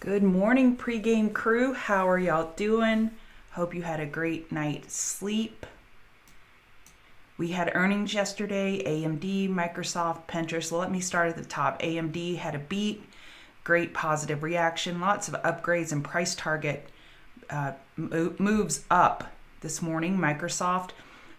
Good morning, pregame crew. How are y'all doing? Hope you had a great night's sleep. We had earnings yesterday, AMD, Microsoft, Pinterest. Let me start at the top. AMD had a beat, great positive reaction, lots of upgrades and price target moves up this morning. Microsoft,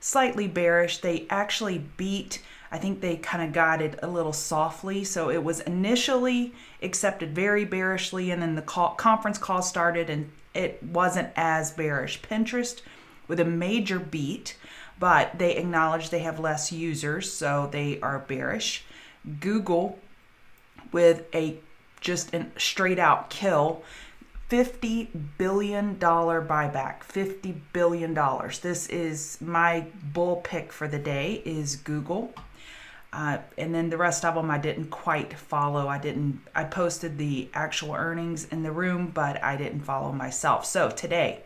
slightly bearish. They actually beat. I think they kind of guided a little softly. So it was initially accepted very bearishly, and then the conference call started and it wasn't as bearish. Pinterest with a major beat, but they acknowledge they have less users, so they are bearish. Google with a straight out kill. $50 billion buyback, $50 billion. This is my bull pick for the day is Google. And then the rest of them I didn't quite follow. I posted the actual earnings in the room, but I didn't follow myself. So today,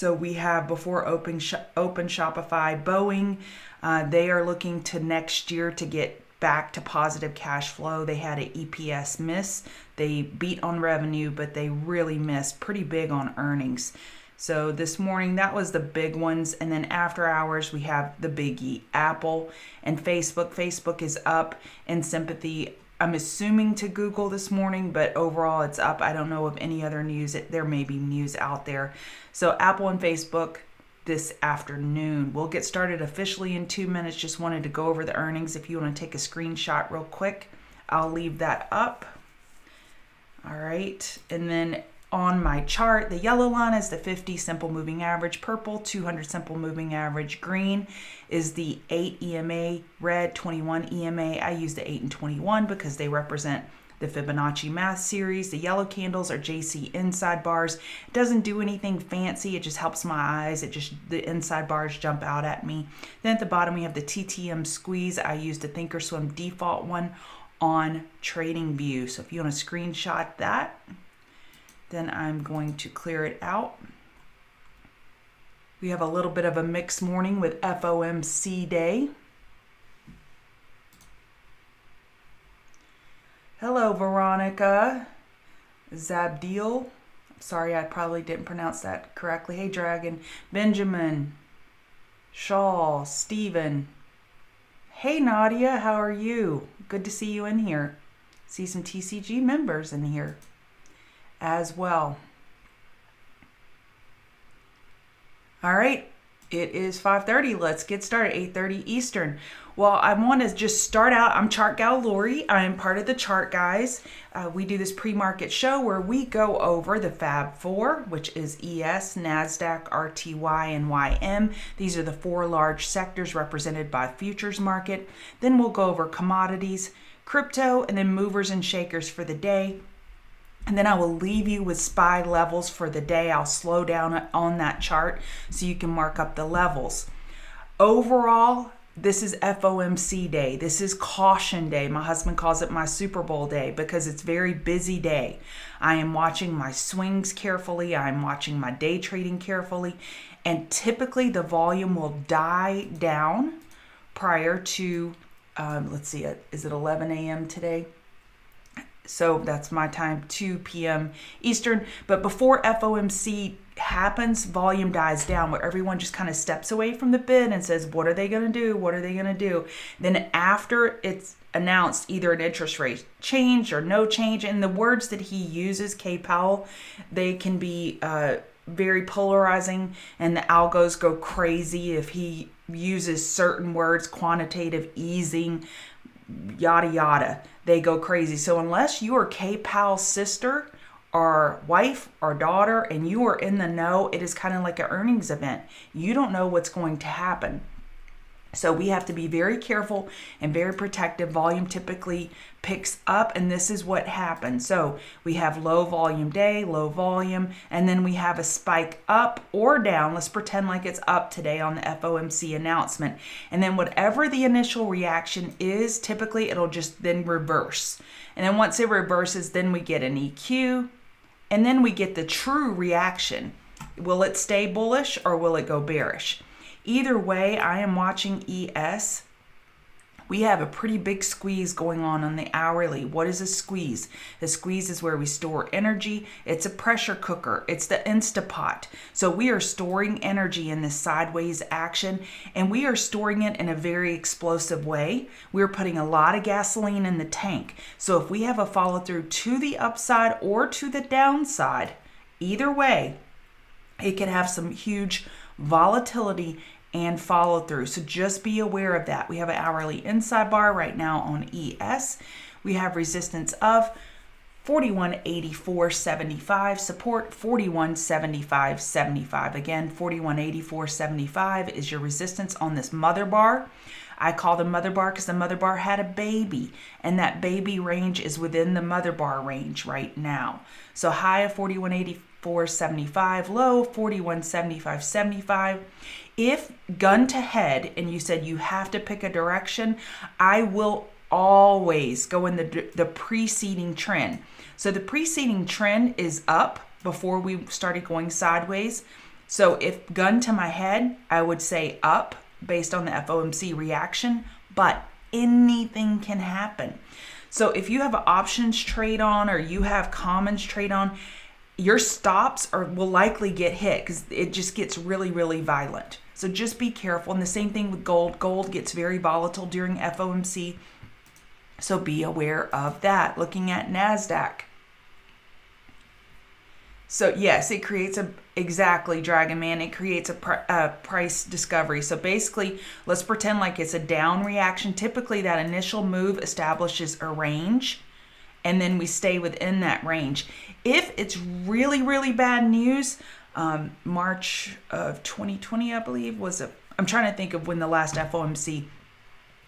we have before open Shopify, Boeing. They are looking to next year to get back to positive cash flow. They had an EPS miss. They beat on revenue, but they really missed pretty big on earnings. So this morning, that was the big ones. And then after hours, we have the biggie, Apple and Facebook. Facebook is up in sympathy, I'm assuming, to Google this morning, but overall it's up. I don't know of any other news. There may be news out there. So Apple and Facebook this afternoon. We'll get started officially in 2 minutes. Just wanted to go over the earnings. If you want to take a screenshot real quick, I'll leave that up. All right. And then on my chart, the yellow line is the 50 simple moving average, purple 200 simple moving average, green is the 8 EMA, red 21 EMA. I use the 8 and 21 because they represent the Fibonacci math series. The yellow candles are JC inside bars. It doesn't do anything fancy. It just helps my eyes. The inside bars jump out at me. Then at the bottom, we have the TTM squeeze. I used the Thinkorswim default one on TradingView. So if you want to screenshot that, then I'm going to clear it out. We have a little bit of a mixed morning with FOMC day. Hello, Veronica. Zabdil. Sorry, I probably didn't pronounce that correctly. Hey, Dragon. Benjamin. Shaw. Steven. Hey, Nadia. How are you? Good to see you in here. See some TCG members in here as well. All right, it is 5:30. Let's get started. 8:30 Eastern. Well, I want to just start out. I'm Chart Gal Lori. I am part of the Chart Guys. We do this pre-market show where we go over the Fab Four, which is ES, Nasdaq, RTY, and YM. These are the four large sectors represented by futures market. Then we'll go over commodities, crypto, and then movers and shakers for the day. And then I will leave you with SPY levels for the day. I'll slow down on that chart so you can mark up the levels. Overall, this is FOMC day. This is caution day. My husband calls it my Super Bowl day because it's a very busy day. I am watching my swings carefully. I'm watching my day trading carefully. And typically the volume will die down prior to, let's see, is it 11 a.m. today? So that's my time, 2 p.m. Eastern. But before FOMC happens, volume dies down where everyone just kind of steps away from the bid and says, what are they going to do? What are they going to do? Then after it's announced either an interest rate change or no change, and the words that he uses, Kay Powell, they can be very polarizing, and the algos go crazy if he uses certain words, quantitative easing, yada yada, they go crazy. So unless you are Kay Powell's sister or wife or daughter and you are in the know, it is kind of like an earnings event. You don't know what's going to happen. So we have to be very careful and very protective. Volume typically picks up, and this is what happens. So we have low volume day, low volume, and then we have a spike up or down. Let's pretend like it's up today on the FOMC announcement. And then whatever the initial reaction is, typically it'll just then reverse. And then once it reverses, then we get an EQ, and then we get the true reaction. Will it stay bullish or will it go bearish? Either way, I am watching ES We have a pretty big squeeze going on the hourly. What is a squeeze? The squeeze is where we store energy. It's a pressure cooker. It's the Instapot. So we are storing energy in this sideways action, and we are storing it in a very explosive way. We're putting a lot of gasoline in the tank. So if we have a follow through to the upside or to the downside, either way, it could have some huge volatility and follow through. So just be aware of that. We have an hourly inside bar right now on ES. We have resistance of 41.8475, support 41.7575. Again, 41.8475 is your resistance on this mother bar. I call the mother bar because the mother bar had a baby, and that baby range is within the mother bar range right now. So high of 41.8475, low 41.7575. If gun to head and you said you have to pick a direction, I will always go in the preceding trend. So the preceding trend is up before we started going sideways. So if gun to my head, I would say up based on the FOMC reaction, but anything can happen. So if you have an options trade on or you have commons trade on, your stops will likely get hit because it just gets really, really violent. So just be careful. And the same thing with gold. Gold gets very volatile during FOMC. So be aware of that. Looking at Nasdaq. So yes, it creates exactly, Dragon Man, it creates a price discovery. So basically, let's pretend like it's a down reaction. Typically, that initial move establishes a range, and then we stay within that range. If it's really, really bad news, March of 2020, I believe, I'm trying to think of when the last FOMC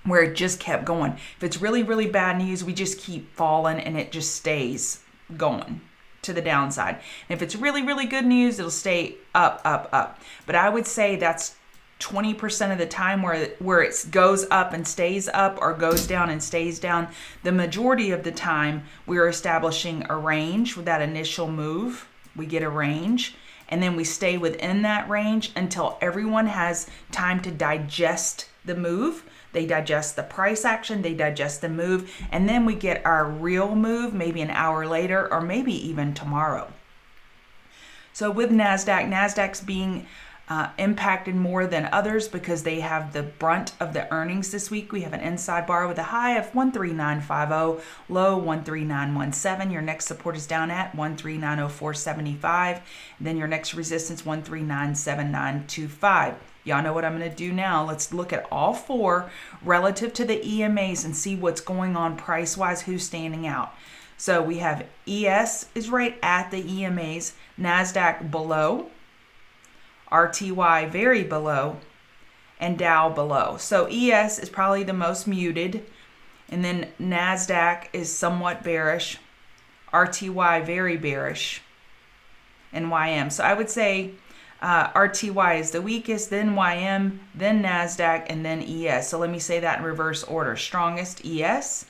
where it just kept going. If it's really, really bad news, we just keep falling and it just stays going to the downside. And if it's really, really good news, it'll stay up, up, up. But I would say that's 20% of the time where it goes up and stays up or goes down and stays down. The majority of the time, we're establishing a range with that initial move. We get a range, and then we stay within that range until everyone has time to digest the move. They digest the price action, they digest the move, and then we get our real move maybe an hour later or maybe even tomorrow. So with Nasdaq's being impacted more than others because they have the brunt of the earnings this week. We have an inside bar with a high of 13950, low 13917. Your next support is down at 1390475. Then your next resistance 1397925. Y'all know what I'm going to do now. Let's look at all four relative to the EMAs and see what's going on price-wise, who's standing out. So we have ES is right at the EMAs, Nasdaq below, RTY very below, and Dow below. So ES is probably the most muted, and then Nasdaq is somewhat bearish, RTY very bearish, and YM. So I would say RTY is the weakest, then YM, then Nasdaq, and then ES. So let me say that in reverse order. Strongest ES,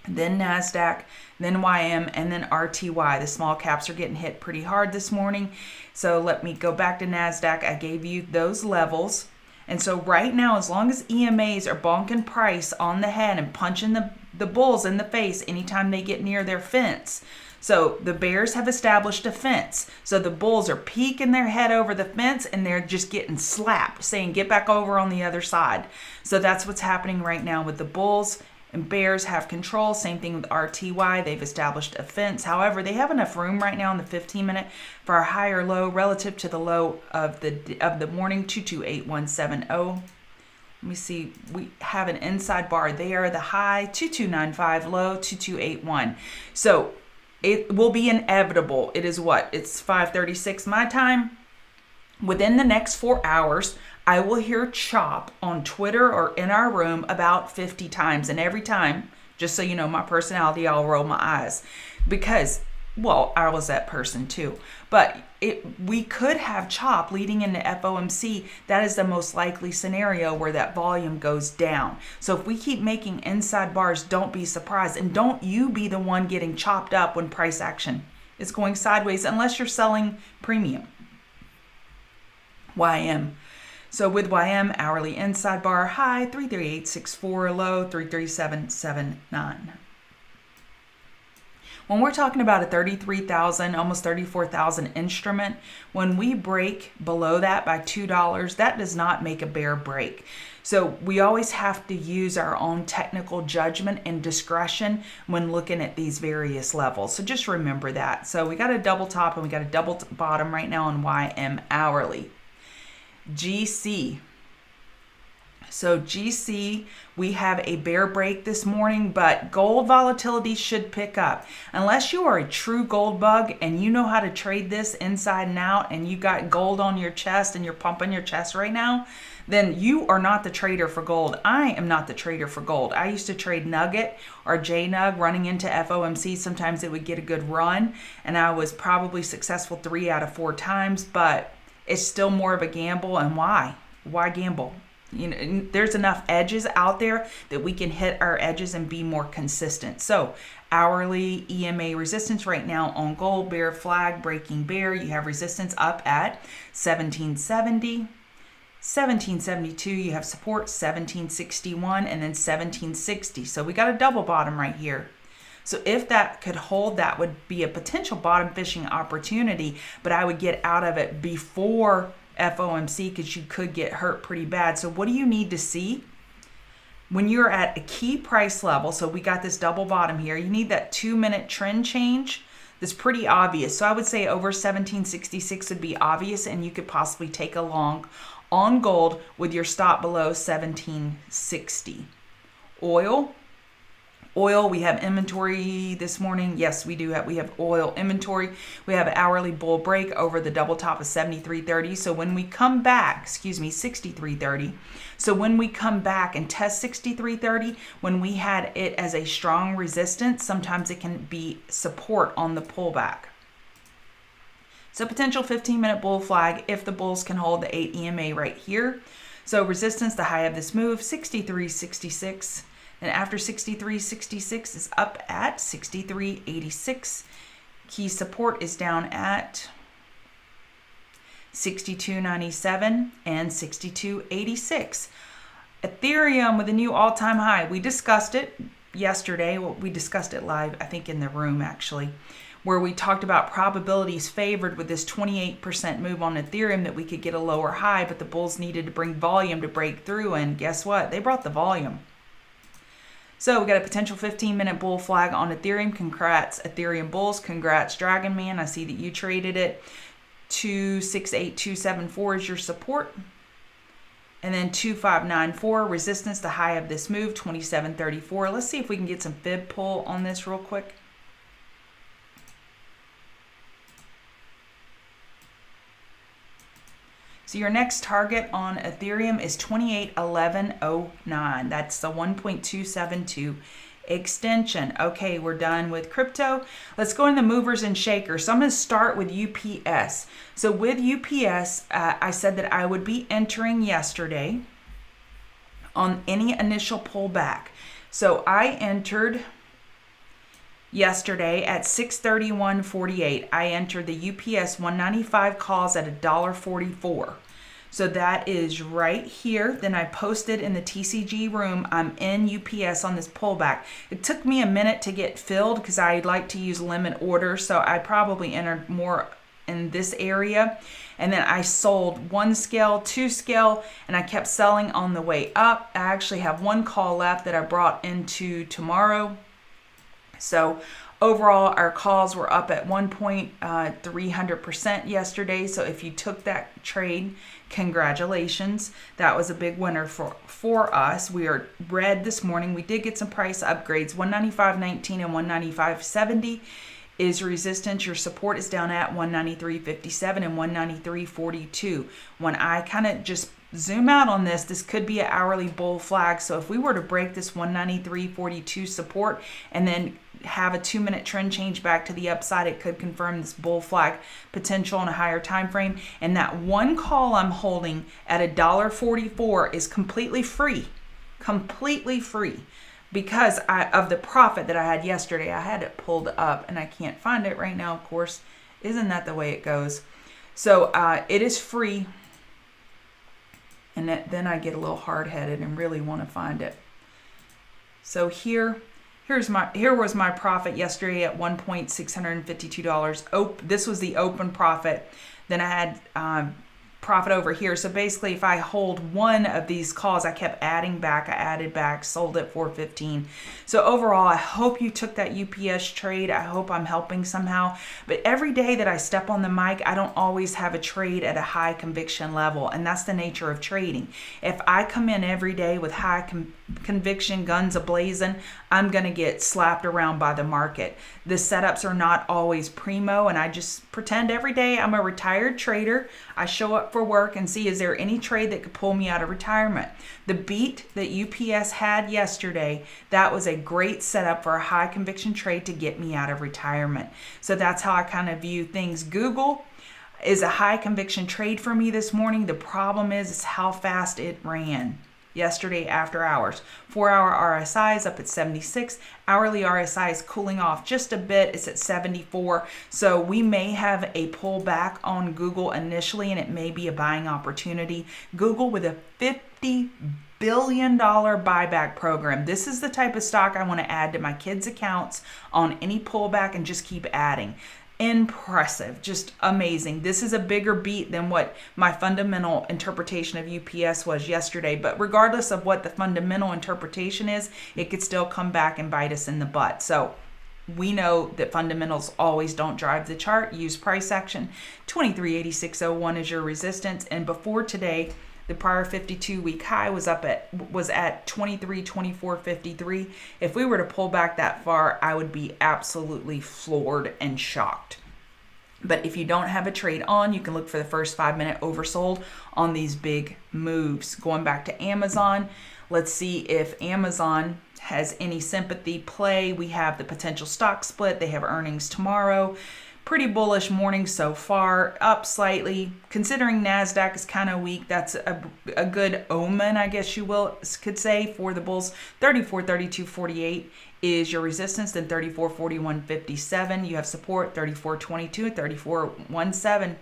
then Nasdaq, then YM, and then RTY. The small caps are getting hit pretty hard this morning. So let me go back to Nasdaq. I gave you those levels. And so right now, as long as EMAs are bonking price on the head and punching the bulls in the face anytime they get near their fence. So the bears have established a fence. So the bulls are peeking their head over the fence and they're just getting slapped, saying, get back over on the other side. So that's what's happening right now with the bulls. And bears have control. Same thing with RTY. They've established a fence. However, they have enough room right now in the 15-minute for a higher low relative to the low of the morning, 228170. Let me see. We have an inside bar there. The high 2295, low 2281. So it will be inevitable. It is what? It's 5:36 my time. Within the next 4 hours, I will hear chop on Twitter or in our room about 50 times. And every time, just so you know, my personality, I'll roll my eyes. Because, well, I was that person too. But we could have chop leading into FOMC. That is the most likely scenario where that volume goes down. So if we keep making inside bars, don't be surprised. And don't you be the one getting chopped up when price action is going sideways unless you're selling premium. YM. So with YM, hourly inside bar high 33864, low 33779. When we're talking about a 33,000, almost 34,000 instrument, when we break below that by $2, that does not make a bear break. So we always have to use our own technical judgment and discretion when looking at these various levels. So just remember that. So we got a double top and we got a double bottom right now on YM hourly. GC. So GC, we have a bear break this morning, but gold volatility should pick up. Unless you are a true gold bug and you know how to trade this inside and out and you got gold on your chest and you're pumping your chest right now, then you are not the trader for gold. I am not the trader for gold. I used to trade Nugget or JNUG running into FOMC. Sometimes it would get a good run and I was probably successful 3 out of 4 times, but it's still more of a gamble. And why? Why gamble? You know, there's enough edges out there that we can hit our edges and be more consistent. So hourly EMA resistance right now on gold, bear flag, breaking bear. You have resistance up at 1770, 1772. You have support 1761 and then 1760. So we got a double bottom right here. So if that could hold, that would be a potential bottom fishing opportunity, but I would get out of it before FOMC because you could get hurt pretty bad. So what do you need to see? When you're at a key price level, so we got this double bottom here, you need that 2-minute trend change that's pretty obvious. So I would say over 1766 would be obvious and you could possibly take a long on gold with your stop below 1760. Oil, we have inventory this morning. Yes, we do have, we have oil inventory. We have an hourly bull break over the double top of 73.30. So when we come back, 63.30. So when we come back and test 63.30, when we had it as a strong resistance, sometimes it can be support on the pullback. So potential 15-minute bull flag if the bulls can hold the 8 EMA right here. So resistance, the high of this move, 63.66. And after 63.66 is up at 63.86. Key support is down at 62.97 and 62.86. Ethereum with a new all-time high. We discussed it yesterday. Well, we discussed it live, I think in the room actually, where we talked about probabilities favored with this 28% move on Ethereum that we could get a lower high, but the bulls needed to bring volume to break through. And guess what? They brought the volume. So we got a potential 15-minute bull flag on Ethereum. Congrats, Ethereum bulls. Congrats, Dragon Man. I see that you traded it. 268274 is your support. And then 2594, resistance, the high of this move, 2734. Let's see if we can get some fib pull on this real quick. So your next target on Ethereum is 281109. That's the 1.272 extension. Okay, we're done with crypto. Let's go in the movers and shakers. So I'm going to start with UPS. So with UPS, I said that I would be entering yesterday on any initial pullback. So I entered yesterday at 631.48. I entered the UPS 195 calls at $1.44. So that is right here. Then I posted in the TCG room, I'm in UPS on this pullback. It took me a minute to get filled because I like to use limit orders. So I probably entered more in this area. And then I sold 1 scale, 2 scale, and I kept selling on the way up. I actually have 1 call left that I brought into tomorrow. So overall, our calls were up at 1.300% yesterday. So if you took that trade, congratulations. That was a big winner for us. We are red this morning. We did get some price upgrades. 195.19 and 195.70 is resistance. Your support is down at 193.57 and 193.42. When I kind of just zoom out on this, this could be an hourly bull flag. So if we were to break this 193.42 support and then have a 2-minute trend change back to the upside, it could confirm this bull flag potential on a higher time frame. And that 1 call I'm holding at $1.44 is completely free because of the profit that I had yesterday. I had it pulled up and I can't find it right now, of course. Isn't that the way it goes? So it is free. And then I get a little hard-headed and really want to find it. So here was my profit yesterday at $1,652. This was the open profit. Then I had profit over here. So basically, if I hold one of these calls, I kept adding back. I added back, sold at 415. So overall, I hope you took that UPS trade. I hope I'm helping somehow. But every day that I step on the mic, I don't always have a trade at a high conviction level. And that's the nature of trading. If I come in every day with high conviction, guns a-blazing, I'm going to get slapped around by the market. The setups are not always primo, and I just pretend every day I'm a retired trader. I show up for work and see, is there any trade that could pull me out of retirement? The beat that UPS had yesterday, that was a great setup for a high conviction trade to get me out of retirement. So that's how I kind of view things. Google is a high conviction trade for me this morning. The problem is how fast it ran yesterday after hours. 4-hour RSI is up at 76. Hourly RSI is cooling off just a bit. It's at 74. So we may have a pullback on Google initially, and it may be a buying opportunity. Google with a $50 billion buyback program. This is the type of stock I want to add to my kids' accounts on any pullback and just keep adding. Impressive, just amazing. This is a bigger beat than what my fundamental interpretation of UPS was yesterday, but regardless of what the fundamental interpretation is, it could still come back and bite us in the butt. So we know that fundamentals always don't drive the chart. Use price action. 2386.01 is your resistance, and before today, the prior 52-week high was at 2324.53. If we were to pull back that far, I would be absolutely floored and shocked. But if you don't have a trade on, you can look for the first 5-minute oversold on these big moves. Going back to Amazon, let's see if Amazon has any sympathy play. We have the potential stock split. They have earnings tomorrow. Pretty bullish morning so far, up slightly. Considering Nasdaq is kind of weak, that's a good omen, I guess you could say, for the bulls. 34.32.48 is your resistance, then 34.41.57. You have support, 34.22 and 34.17.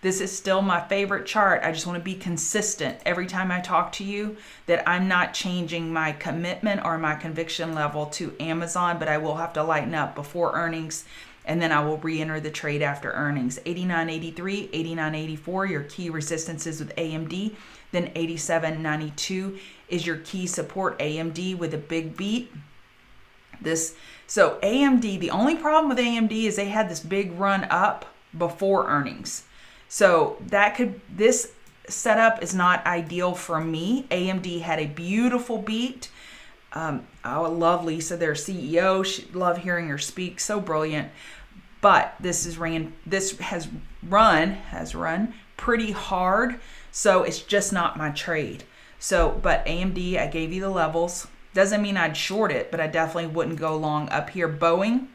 This is still my favorite chart. I just want to be consistent every time I talk to you that I'm not changing my commitment or my conviction level to Amazon, but I will have to lighten up before earnings. And then I will re-enter the trade after earnings. 89.83, 89.84, your key resistances with AMD. Then 87.92 is your key support, AMD with a big beat. So AMD, the only problem with AMD is they had this big run up before earnings. So this setup is not ideal for me. AMD had a beautiful beat. I love Lisa, their CEO. Love hearing her speak. So brilliant. But this has run pretty hard. So it's just not my trade. But AMD, I gave you the levels. Doesn't mean I'd short it, but I definitely wouldn't go long up here. Boeing,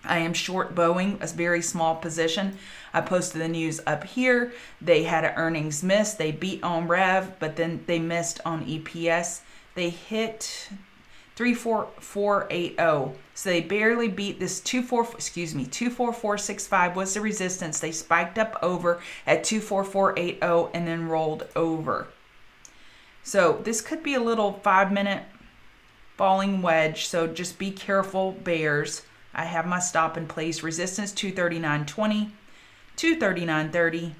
I am short Boeing, a very small position. I posted the news up here. They had an earnings miss. They beat on rev, but then they missed on EPS. They hit 34480. So they barely beat this 24465 was the resistance. They spiked up over at 24480 and then rolled over. So this could be a little 5-minute falling wedge. So just be careful, bears. I have my stop in place. Resistance 239.20, 239.30.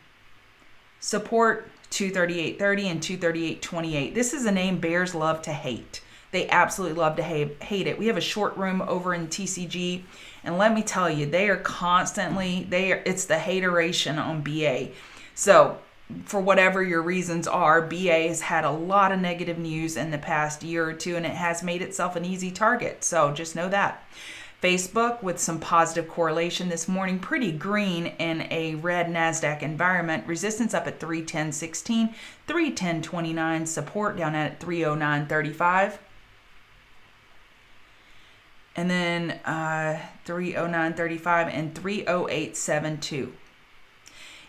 Support 238.30 and 238.28. This is a name bears love to hate. They absolutely love to hate it. We have a short room over in TCG, and let me tell you, they are constantly it's the hateration on BA. So for whatever your reasons are, BA has had a lot of negative news in the past year or two, and it has made itself an easy target. So just know that. Facebook with some positive correlation this morning, pretty green in a red Nasdaq environment. Resistance up at 310.16, 310.29, support down at 309.35. And then 309.35 and 308.72.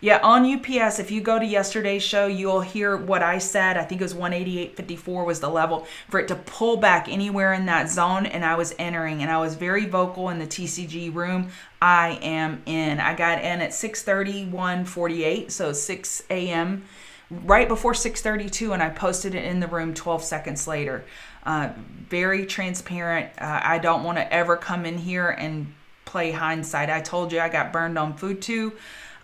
Yeah, on UPS, if you go to yesterday's show, you'll hear what I said. I think it was 188.54 was the level for it to pull back anywhere in that zone, and I was entering, and I was very vocal in the TCG room. I am in. I got in at 6:31.48, so 6 a.m. right before 6:32, and I posted it in the room 12 seconds later. Very transparent. I don't want to ever come in here and play hindsight. I told you I got burned on Futu.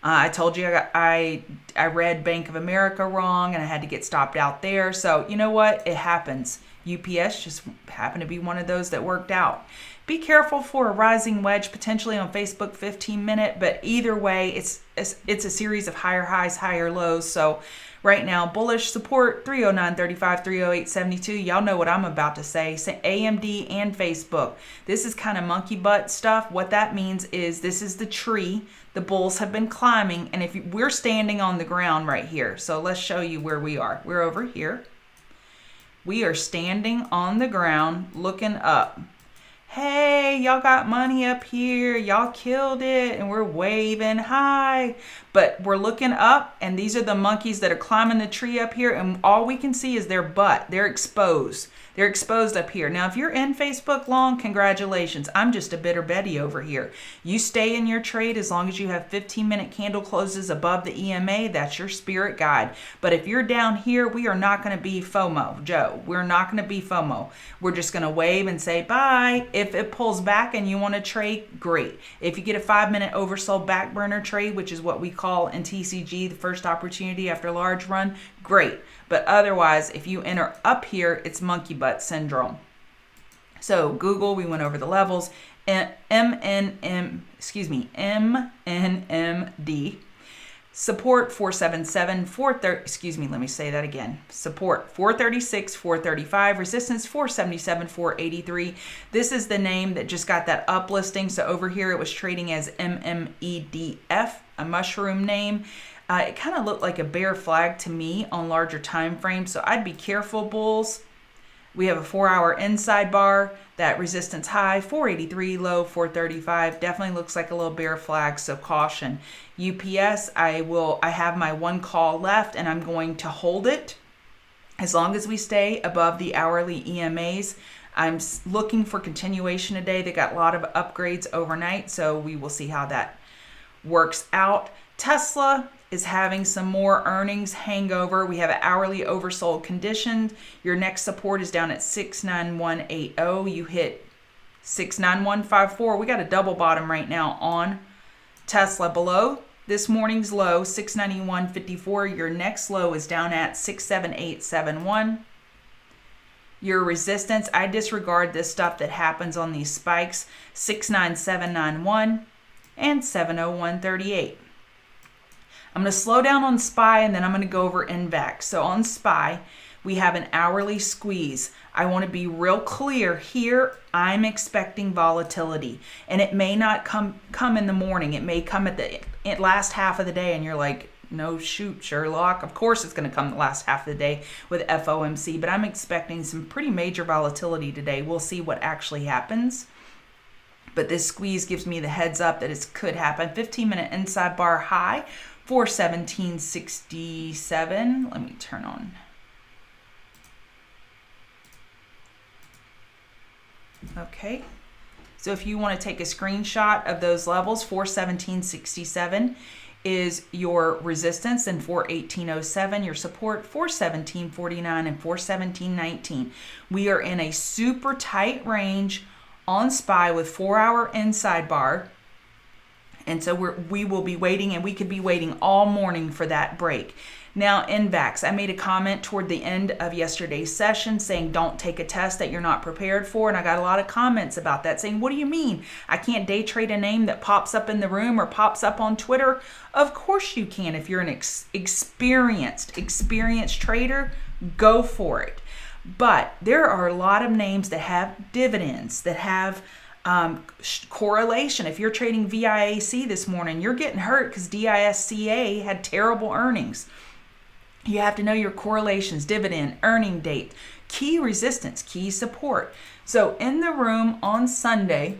I told you I read Bank of America wrong and I had to get stopped out there. So you know what? It happens. UPS just happened to be one of those that worked out. Be careful for a rising wedge potentially on Facebook 15-minute, but either way, it's a series of higher highs, higher lows. So right now, bullish support 309.35, 308.72. Y'all know what I'm about to say. AMD and Facebook. This is kind of monkey butt stuff. What that means is this is the tree. The bulls have been climbing, and we're standing on the ground right here. So let's show you where we are. We're over here. We are standing on the ground looking up. Hey, y'all got money up here. Y'all killed it. And we're waving high. But we're looking up, and these are the monkeys that are climbing the tree up here. And all we can see is their butt. They're exposed. They're exposed up here. Now, if you're in Facebook long, congratulations. I'm just a bitter Betty over here. You stay in your trade as long as you have 15-minute candle closes above the EMA. That's your spirit guide. But if you're down here, we are not going to be FOMO, Joe. We're not going to be FOMO. We're just going to wave and say bye. If it pulls back and you want to trade, great. If you get a 5-minute oversold back burner trade, which is what we call in TCG the first opportunity after large run, great. But otherwise, if you enter up here, it's monkey butt syndrome. So Google, we went over the levels. MNMD. Support 477, 430, let me say that again. Support 436, 435, resistance 477, 483. This is the name that just got that uplisting. So over here it was trading as MMEDF, a mushroom name. It kind of looked like a bear flag to me on larger time frames. So I'd be careful, bulls. We have a 4-hour inside bar, that resistance high, 483, low, 435. Definitely looks like a little bear flag, so caution. UPS, I have my one call left, and I'm going to hold it as long as we stay above the hourly EMAs. I'm looking for continuation today. They got a lot of upgrades overnight, so we will see how that works out. Tesla is having some more earnings hangover. We have an hourly oversold condition. Your next support is down at 69180. You hit 69154. We got a double bottom right now on Tesla. Below this morning's low, 69154. Your next low is down at 67871. Your resistance, I disregard this stuff that happens on these spikes, 69791 and 70138. I'm going to slow down on SPY, and then I'm going to go over NVAX. So on SPY, we have an hourly squeeze. I want to be real clear here. I'm expecting volatility, and it may not come in the morning. It may come at the last half of the day, and you're like, no shoot, Sherlock. Of course it's going to come the last half of the day with FOMC, but I'm expecting some pretty major volatility today. We'll see what actually happens. But this squeeze gives me the heads up that it could happen. 15-minute inside bar high, 417.67. Let me turn on. Okay. So if you want to take a screenshot of those levels, 417.67 is your resistance, and 418.07 your support, 417.49 and 417.19. We are in a super tight range on SPY with 4-hour inside bar. And so we will be waiting, and we could be waiting all morning for that break. Now, NVAX, I made a comment toward the end of yesterday's session saying don't take a test that you're not prepared for. And I got a lot of comments about that saying, what do you mean? I can't day trade a name that pops up in the room or pops up on Twitter? Of course you can. If you're an experienced trader, go for it. But there are a lot of names that have dividends, that have correlation. If you're trading VIAC this morning, you're getting hurt because DISCA had terrible earnings. You have to know your correlations, dividend, earning date, key resistance, key support. So in the room on Sunday,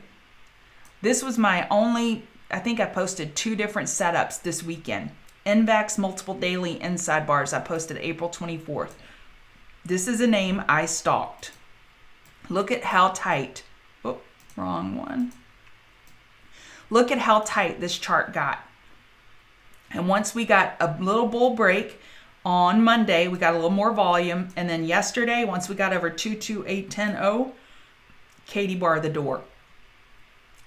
this was my only, I think I posted 2 different setups this weekend. NVAX multiple daily inside bars. I posted April 24th. This is a name I stalked. Look at how tight. Wrong one. Look at how tight this chart got. And once we got a little bull break On Monday, we got a little more volume. And then yesterday, once we got over 22810, Katie barred the door.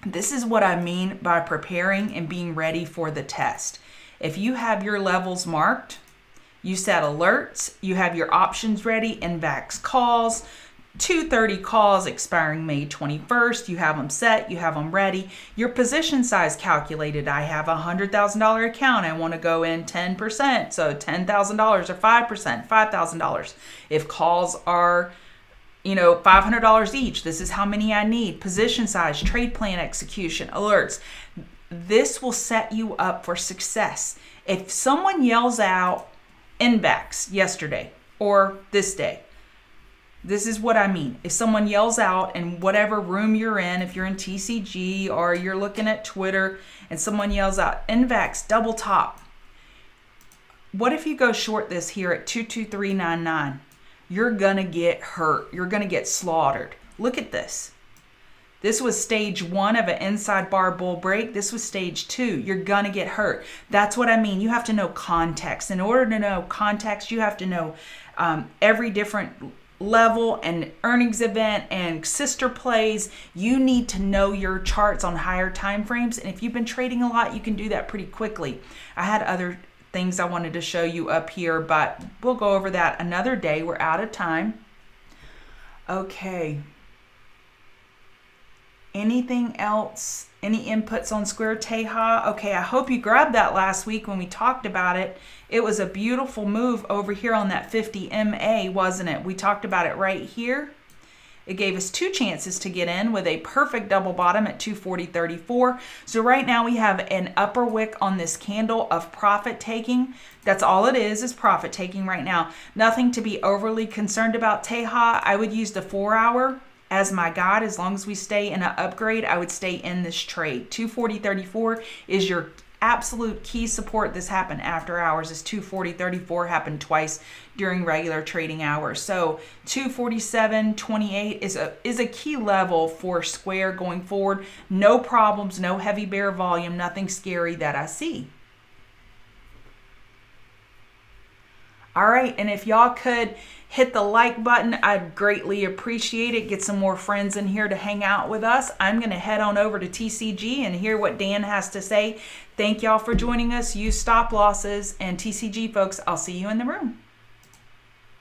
This is what I mean by preparing and being ready for the test. If you have your levels marked, you set alerts, you have your options ready, NVAX calls, 230 calls expiring May 21st, you have them set, you have them ready, your position size calculated. I have a $100,000 account, I want to go in 10%, so $10,000 or 5%, $5,000. If calls are $500 each, this is how many I need. Position size, trade plan execution, alerts. This will set you up for success. If someone yells out NVAX yesterday or this day, this is what I mean. If someone yells out in whatever room you're in, if you're in TCG or you're looking at Twitter and someone yells out NVAX double top, what if you go short this here at 223.99? You're gonna get hurt. You're gonna get slaughtered. Look at this. This was stage 1 of an inside bar bull break. This was stage 2. You're gonna get hurt. That's what I mean. You have to know context. In order to know context, you have to know every different level and earnings event and sister plays. You need to know your charts on higher time frames. And if you've been trading a lot, you can do that pretty quickly. I had other things I wanted to show you up here, but we'll go over that another day. We're out of time. Okay. Anything else? Any inputs on Square Teja? Okay, I hope you grabbed that last week when we talked about it. It was a beautiful move over here on that 50 MA, wasn't it? We talked about it right here. It gave us 2 chances to get in with a perfect double bottom at 240.34. So right now we have an upper wick on this candle of profit taking. That's all it is profit taking right now. Nothing to be overly concerned about Teja. I would use the 4-hour as my guide. As long as we stay in an upgrade, I would stay in this trade. 240.34 is your absolute key support. This happened after hours. This 240.34 happened twice during regular trading hours. So 247.28 is a key level for Square going forward. No problems, no heavy bear volume, nothing scary that I see. All right, and if y'all could hit the like button, I'd greatly appreciate it. Get some more friends in here to hang out with us. I'm going to head on over to TCG and hear what Dan has to say. Thank y'all for joining us. Use stop losses, and TCG folks, I'll see you in the room.